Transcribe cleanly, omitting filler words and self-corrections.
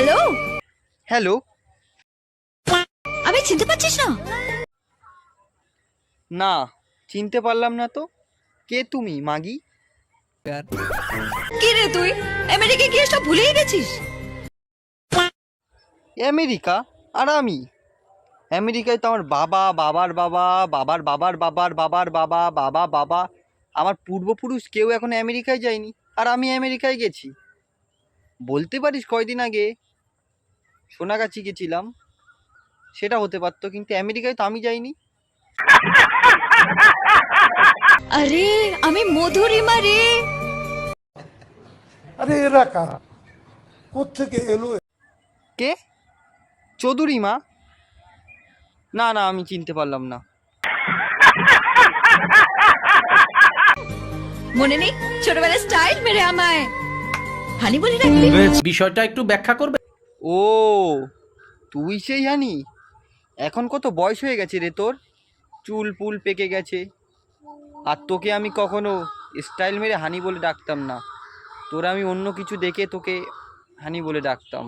Hello. Hello. আমি চিনতে পারছিস না? না, চিনতে পারলাম না তো। কে তুমি মাগি? কি রে তুই আমেরিকা গিয়ে সব ভুলেই গেছিস? আমেরিকা? আর আমি আমেরিকায় তো আমার বাবা, বাবার বাবা, বাবার বাবার বাবার বাবার বাবা, বাবা বাবা, আমার পূর্বপুরুষ কেউ এখন আমেরিকায় যায়নি, আর আমি আমেরিকায় গেছি। বলতে পারিস কয়দিন আগে সোনাগাছি গেছিলাম, সেটা হতে পারতো, কিন্তু আমেরিকায় তো আমি যাইনি। আরে আমি মধুরিমা রে। আরে এরা কারা, কোত্থেকে এলো? কে? চৌধুরী মা? না না, আমি চিনতে পারলাম না। মনে নেই ছোটবেলায় স্টাইল মেরে আমায় হানি বলে ডাকলি? বিষয়টা একটু ব্যাখ্যা করবে? ও, তুই সেই হানি? এখন কত বয়স হয়ে গেছে রে তোর, চুল পুল পেকে গেছে। আর তোকে আমি কখনো স্টাইল মেরে হানি বলে ডাকতাম না, তোরা আমি অন্য কিছু দেখে তোকে হানি বলে ডাকতাম।